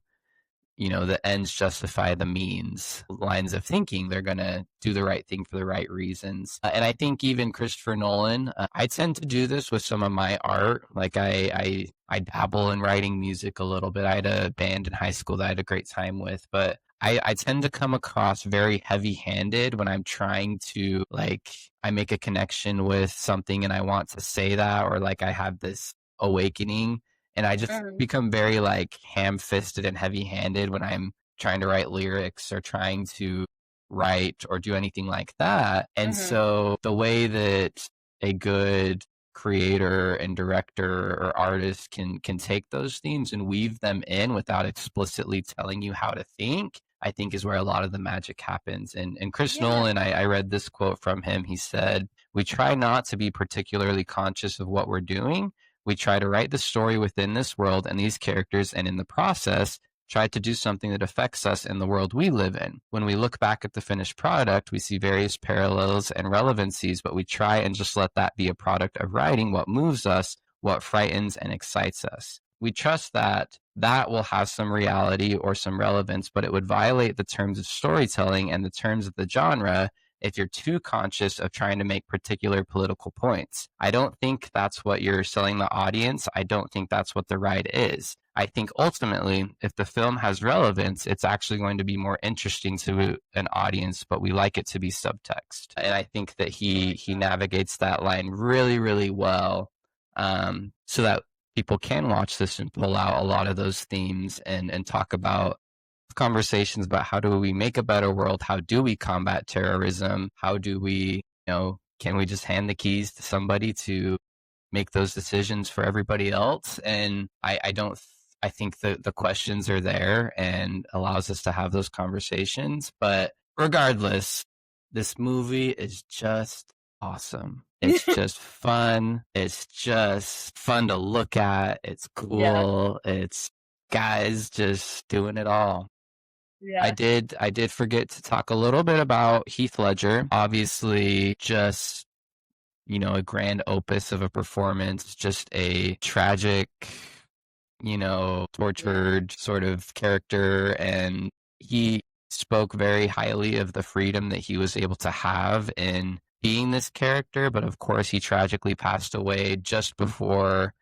the ends justify the means lines of thinking. They're going to do the right thing for the right reasons. And I think even Christopher Nolan, I tend to do this with some of my art. Like I dabble in writing music a little bit. I had a band in high school that I had a great time with, but I tend to come across very heavy-handed when I'm trying to, like, I make a connection with something and I want to say that, or like I have this awakening. And I just become very like ham-fisted and heavy-handed when I'm trying to write lyrics or trying to write or do anything like that. And so the way that a good creator and director or artist can take those themes and weave them in without explicitly telling you how to think, I think is where a lot of the magic happens. And Chris Nolan, I read this quote from him. He said, "We try not to be particularly conscious of what we're doing. We try to write the story within this world and these characters, and in the process, try to do something that affects us in the world we live in. When we look back at the finished product, we see various parallels and relevancies, but we try and just let that be a product of writing what moves us, what frightens and excites us. We trust that that will have some reality or some relevance, but it would violate the terms of storytelling and the terms of the genre if you're too conscious of trying to make particular political points. I don't think that's what you're selling the audience. I don't think that's what the ride is. I think ultimately, if the film has relevance, it's actually going to be more interesting to an audience, but we like it to be subtext." And I think that he navigates that line really, really well, so that people can watch this and pull out a lot of those themes and talk about conversations about how do we make a better world? How do we combat terrorism? How do we, can we just hand the keys to somebody to make those decisions for everybody else? And I think the questions are there and allows us to have those conversations. But regardless, this movie is just awesome. It's just fun. It's just fun to look at. It's cool. It's guys just doing it all. Yeah. I did forget to talk a little bit about Heath Ledger. Obviously, just a grand opus of a performance, just a tragic, tortured sort of character. And he spoke very highly of the freedom that he was able to have in being this character. But of course, he tragically passed away just before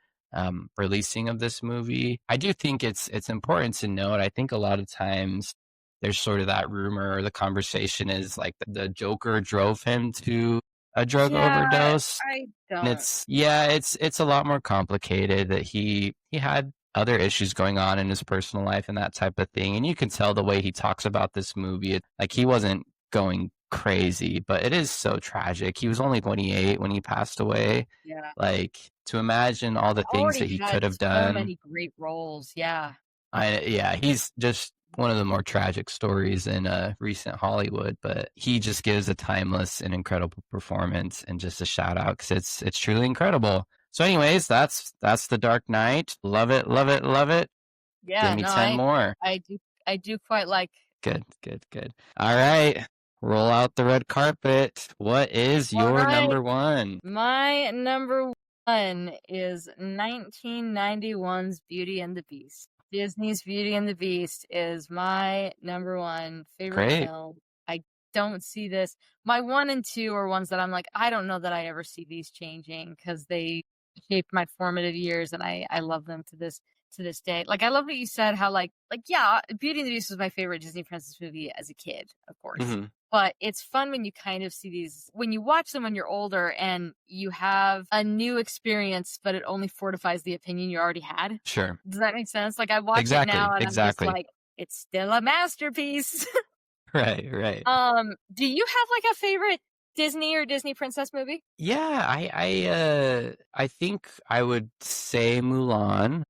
releasing of this movie. I do think it's important to note. I think a lot of times there's sort of that rumor, or the conversation is like the Joker drove him to a drug overdose. I And don't. it's a lot more complicated, that he had other issues going on in his personal life and that type of thing. And you can tell the way he talks about this movie, like he wasn't going crazy, but it is so tragic. He was only 28 when he passed away. Yeah. Like, to imagine all the things that Already he had could have so done. many great roles. Yeah. He's just one of the more tragic stories in recent Hollywood, but he just gives a timeless and incredible performance, and just a shout out because it's truly incredible. So, anyways, that's The Dark Knight. Love it, love it, love it. Yeah. Give me No, 10 more. I do quite like. Good, good, good. All right, roll out the red carpet. What is All your right. number one? My number one is 1991's Beauty and the Beast. Disney's Beauty and the Beast is my number one favorite Great. film. I don't see this. My 1 and 2 are ones that I'm like, I don't know that I ever see these changing, because they shaped my formative years, and I love them to this day. Like, I love what you said, how yeah, Beauty and the Beast was my favorite Disney princess movie as a kid, of course. Mm-hmm. But it's fun when you kind of see these, when you watch them when you're older and you have a new experience, but it only fortifies the opinion you already had. Sure. Does that make sense? Like, I watch it Exactly. now and I'm just Exactly. like, it's still a masterpiece. Right. Right. Do you have like a favorite Disney or Disney princess movie? Yeah, I think I would say Mulan.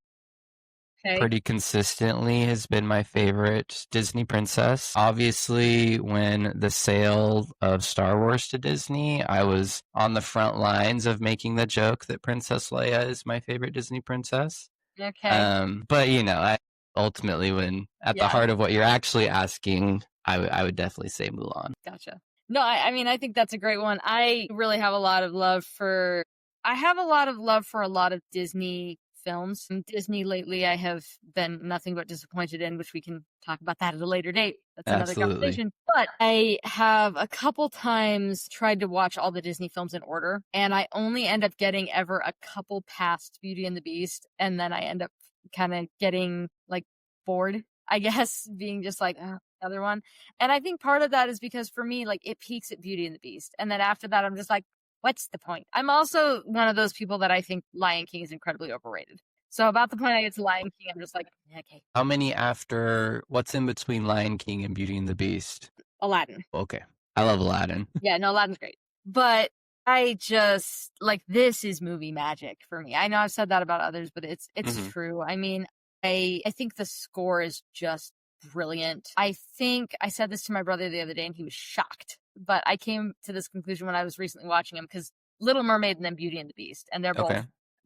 Okay. Pretty consistently has been my favorite Disney princess. Obviously, when the sale of Star Wars to Disney, I was on the front lines of making the joke that Princess Leia is my favorite Disney princess. Okay. But ultimately, when at the heart of what you're actually asking, I would definitely say Mulan. Gotcha. No, I mean, I think that's a great one. I really have a lot of love for. I have a lot of love for a lot of Disney films. And Disney lately, I have been nothing but disappointed in, which we can talk about that at a later date. That's another Absolutely. conversation. But I have a couple times tried to watch all the Disney films in order, and I only end up getting ever a couple past Beauty and the Beast, and then I end up kind of getting like bored, I guess, being just like, another one. And I think part of that is because for me, like, it peaks at Beauty and the Beast. And then after that, I'm just like, what's the point? I'm also one of those people that I think Lion King is incredibly overrated. So about the point I get to Lion King, I'm just like, okay. How many after, what's in between Lion King and Beauty and the Beast? Aladdin. Okay. I love Aladdin. Yeah, no, Aladdin's great. But I just, like, this is movie magic for me. I know I've said that about others, but it's true. I mean, I think the score is just brilliant. I think I said this to my brother the other day and he was shocked. But I came to this conclusion when I was recently watching them, because Little Mermaid and then Beauty and the Beast, and they're both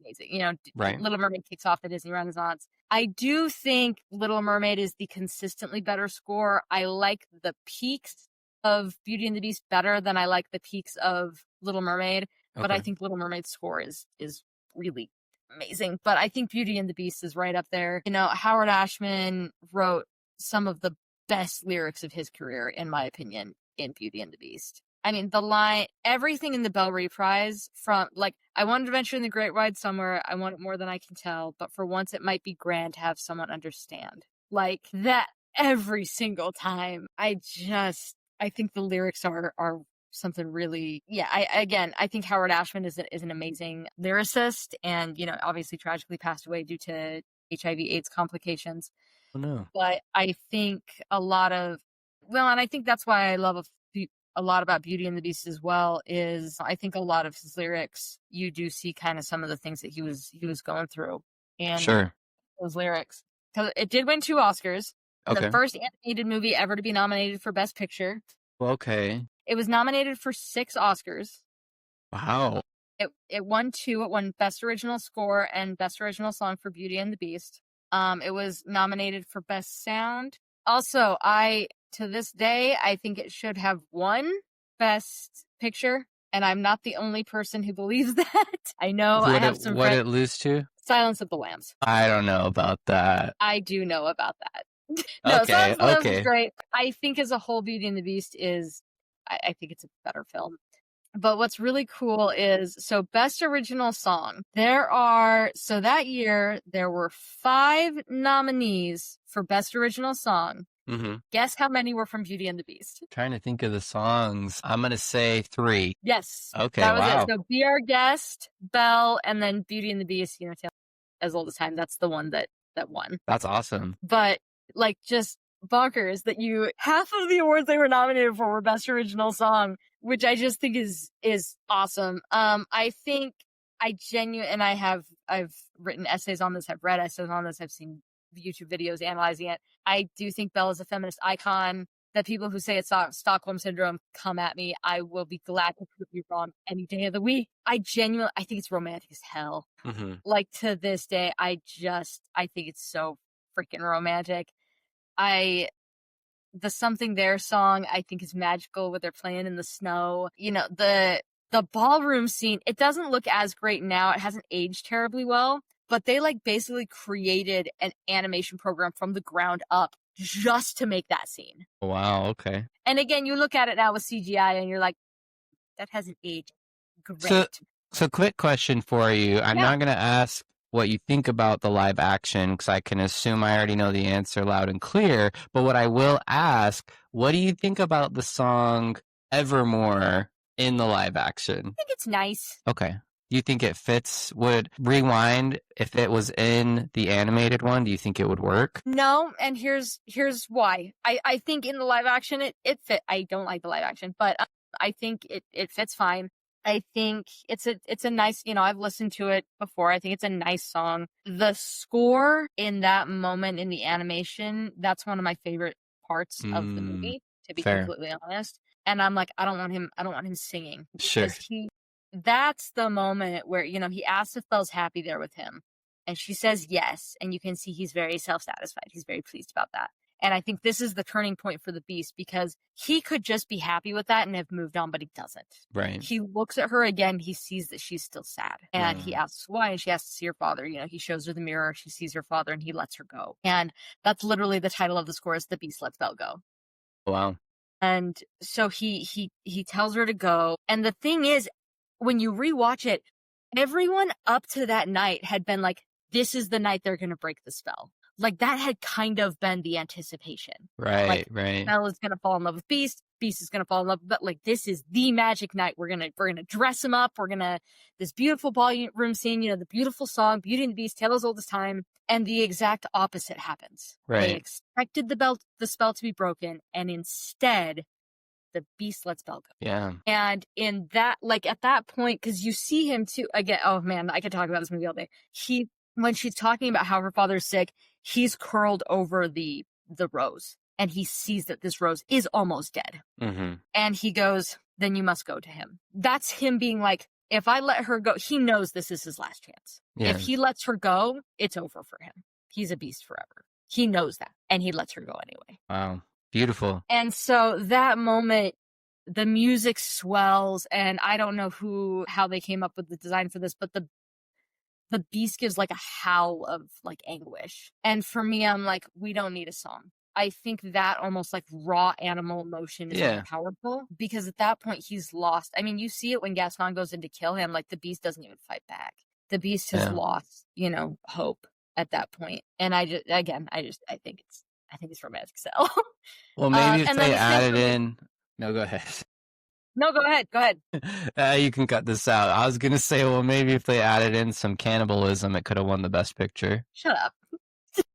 amazing. You know, Right. Little Mermaid kicks off the Disney Renaissance. I do think Little Mermaid is the consistently better score. I like the peaks of Beauty and the Beast better than I like the peaks of Little Mermaid. But I think Little Mermaid's score is really amazing. But I think Beauty and the Beast is right up there. You know, Howard Ashman wrote some of the best lyrics of his career, in my opinion, in Beauty and the Beast. I mean, the line, everything in the Belle Reprise, from like, I want an adventure in the great wide somewhere, I want it more than I can tell, but for once it might be grand to have someone understand. Like that every single time. I think the lyrics are something really, I think Howard Ashman is an amazing lyricist, and, you know, obviously tragically passed away due to HIV/AIDS complications. Oh, no. But I think and I think that's why I love a lot about Beauty and the Beast as well, is I think a lot of his lyrics, you do see kind of some of the things that he was going through and those lyrics. Because it did win 2 Oscars. The first animated movie ever to be nominated for Best Picture. Okay. It was nominated for 6 Oscars. Wow. It won 2. It won Best Original Score and Best Original Song for Beauty and the Beast. It was nominated for Best Sound. Also, to this day, I think it should have won Best Picture. and I'm not the only person who believes that. I know I have some What friends. it lose to? Silence of the Lambs. I don't know about that. I do know about that. No, Okay, Silence of the Lambs is okay. great. I think as a whole, Beauty and the Beast is, I think it's a better film. But what's really cool is, so Best Original Song, that year, there were 5 nominees for Best Original Song. Mm-hmm. Guess how many were from Beauty and the Beast? Trying to think of the songs. I'm going to say 3. Yes. Okay, that was wow. it. So Be Our Guest, Belle, and then Beauty and the Beast, Tale as Old as Time. That's the one that won. That's awesome. But, like, just bonkers that half of the awards they were nominated for were Best Original Song, which I just think is awesome. I think and I've written essays on this, I've read essays on this, I've seen YouTube videos analyzing it. I do think Belle is a feminist icon. The people who say it's Stockholm Syndrome, come at me. I will be glad to prove you wrong any day of the week. I think it's romantic as hell. Mm-hmm. Like, to this day, I think it's so freaking romantic. The Something There song, I think, is magical, with they're playing in the snow. The ballroom scene, it doesn't look as great now. It hasn't aged terribly well, but they basically created an animation program from the ground up just to make that scene. Wow, okay. And again, you look at it now with CGI and you're like, that hasn't aged great. So quick question for you. I'm not going to ask what you think about the live action, because I can assume I already know the answer loud and clear. But what I will ask, what do you think about the song Evermore in the live action? I think it's nice. Okay. Do you think it fits? Would Rewind, if it was in the animated one, do you think it would work? No, and here's why. I think in the live action it fit. I don't like the live action, but I think it fits fine. I think it's a nice, I've listened to it before. I think it's a nice song. The score in that moment in the animation, that's one of my favorite parts of the movie, to be completely honest. And I'm like, I don't want him singing. Sure. That's the moment where, he asks if Belle's happy there with him. And she says yes. And you can see he's very self-satisfied. He's very pleased about that. And I think this is the turning point for the Beast, because he could just be happy with that and have moved on, but he doesn't. Right. He looks at her again. He sees that she's still sad. And he asks why, and she asks to see her father. He shows her the mirror. She sees her father, and he lets her go. And that's literally the title of the score, is The Beast Lets Belle Go. Wow. And so he tells her to go. And the thing is, when you rewatch it, everyone up to that night had been like, this is the night they're going to break the spell. That had kind of been the anticipation. Right. Belle is going to fall in love with Beast. Beast is going to fall in love, but this is the magic night. We're going to dress him up. This beautiful ballroom scene, the beautiful song, Beauty and the Beast, Tale as Old as Time. And the exact opposite happens. Right. They expected the spell to be broken, and instead, the Beast lets Belle go. Yeah. And in that, at that point, because you see him too, again, oh man, I could talk about this movie all day. When she's talking about how her father's sick, he's curled over the rose, and he sees that this rose is almost dead. Mm-hmm. And he goes, then you must go to him. That's him being like, if I let her go, he knows this is his last chance. Yeah. If he lets her go, it's over for him. He's a beast forever. He knows that, and he lets her go anyway. Wow. Beautiful. And so that moment, the music swells, and I don't know how they came up with the design for this, but the beast gives a howl of anguish. And for me, I'm like, we don't need a song. I think that almost raw animal emotion is powerful, because at that point he's lost. I mean, you see it when Gaston goes in to kill him, the beast doesn't even fight back. The beast has lost, hope at that point. And I think it's romantic sell. Well, maybe if they added in. No, go ahead. No, go ahead. You can cut this out. I was going to say, well, maybe if they added in some cannibalism, it could have won the best picture. Shut up.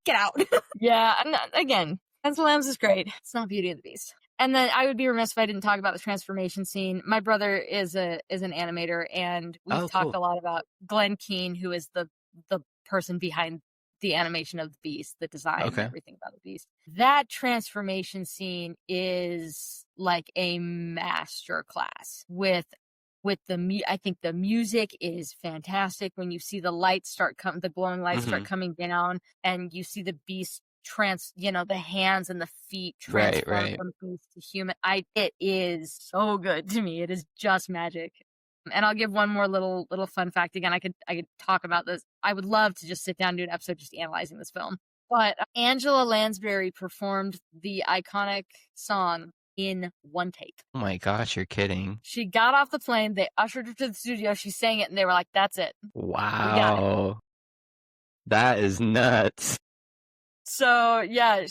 Get out. Yeah, again, Silence of the Lambs is great. It's not Beauty and the Beast. And then I would be remiss if I didn't talk about the transformation scene. My brother is an animator, and we've talked a lot about Glenn Keane, who is the person behind the animation of the Beast, the design, and everything about the Beast. That transformation scene is a master class with I think the music is fantastic. When you see the lights the glowing lights start coming down, and you see the Beast the hands and the feet transform from beast to human. It is so good to me. It is just magic. And I'll give one more little fun fact. Again, I could talk about this. I would love to just sit down and do an episode just analyzing this film. But Angela Lansbury performed the iconic song in one take. Oh my gosh, you're kidding. She got off the plane, they ushered her to the studio, she sang it, and they were like, that's it. Wow. We got it. That is nuts. So yeah,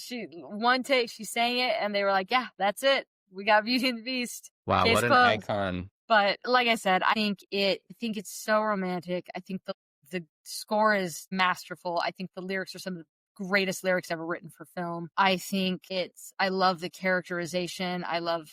one take, she sang it, and they were like, yeah, that's it. We got Beauty and the Beast. Wow, Case what an closed. icon. But like I said, I think it's so romantic. I think the score is masterful. I think the lyrics are some of the greatest lyrics ever written for film. I think I love the characterization. I love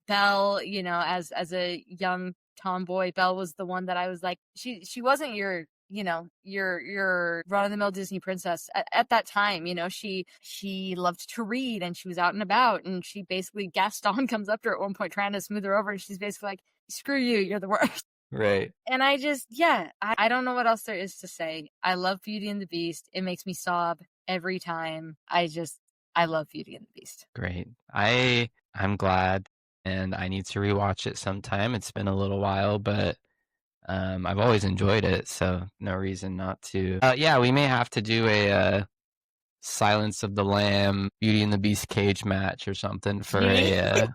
Belle, as a young tomboy. Belle was the one that I was like, she wasn't your run-of-the-mill Disney princess at that time. She loved to read, and she was out and about, and she basically, Gaston comes up to her at one point trying to smooth her over, and she's basically like, screw you, you're the worst. Right. And I don't know what else there is to say. I love Beauty and the Beast. It makes me sob every time. I love Beauty and the Beast. Great. I'm glad, and I need to rewatch it sometime. It's been a little while, but I've always enjoyed it, so no reason not to. Yeah, we may have to do a Silence of the Lamb, Beauty and the Beast cage match or something for a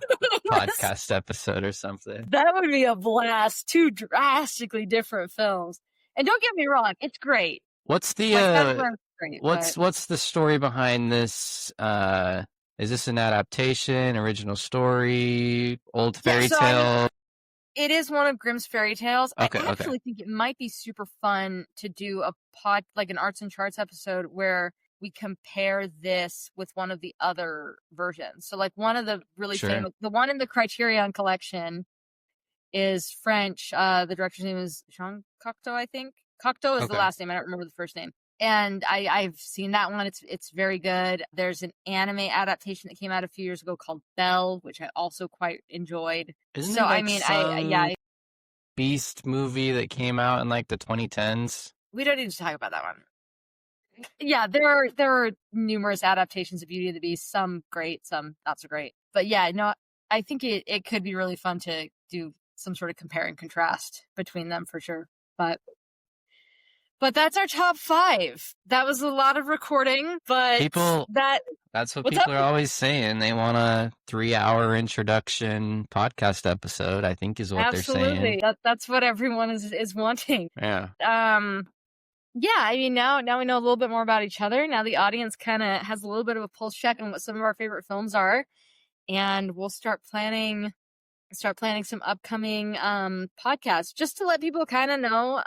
podcast episode or something. That would be a blast. Two drastically different films. And don't get me wrong, it's great. What's the what's the story behind this? Is this an adaptation, original story, old fairy tale? It is one of Grimm's fairy tales. Okay, I actually think it might be super fun to do like an arts and charts episode where we compare this with one of the other versions. So like one of the really famous, the one in the Criterion collection is French. The director's name is Jean Cocteau, I think. Cocteau is the last name. I don't remember the first name. And I've seen that one. It's very good. There's an anime adaptation that came out a few years ago called Belle, which I also quite enjoyed. Isn't there some Beast movie that came out in like the 2010s? We don't need to talk about that one. Yeah, there are numerous adaptations of Beauty and the Beast, some great, some not so great. But yeah, no, I think it could be really fun to do some sort of compare and contrast between them for sure. But that's our top 5. That was a lot of recording, but that's what people are always saying. They want a 3-hour introduction podcast episode, I think is what they're saying. That's what everyone is wanting. Yeah. Yeah, I mean, now we know a little bit more about each other. Now the audience kind of has a little bit of a pulse check on what some of our favorite films are, and we'll start planning some upcoming podcasts just to let people kind of know.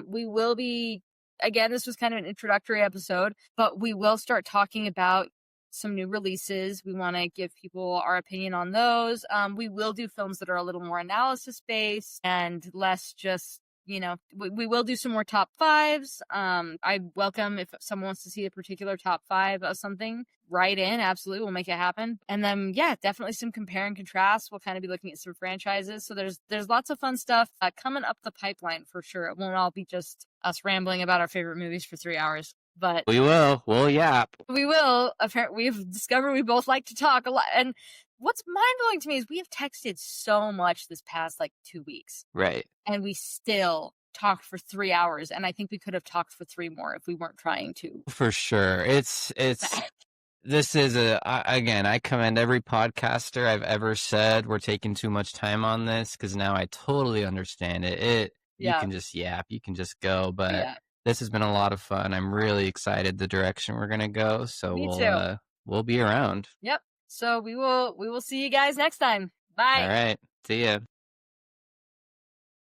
We will be, again, this was kind of an introductory episode, but we will start talking about some new releases. We want to give people our opinion on those. We will do films that are a little more analysis based and less just, we will do some more top 5s. I welcome if someone wants to see a particular top 5 of something, write in. Absolutely. We'll make it happen. And then, yeah, definitely some compare and contrast. We'll kind of be looking at some franchises. So there's lots of fun stuff coming up the pipeline for sure. It won't all be just us rambling about our favorite movies for 3 hours. But we'll yap. We will. Apparently, we've discovered we both like to talk a lot. And what's mind-blowing to me is we have texted so much this past 2 weeks. Right. And we still talked for 3 hours. And I think we could have talked for 3 more if we weren't trying to. For sure. This is again, I commend every podcaster I've ever said we're taking too much time on this, because now I totally understand it. You can just yap, you can just go, but this has been a lot of fun. I'm really excited the direction we're going to go. So we'll be around. Yep. So we will see you guys next time. Bye. All right. See ya.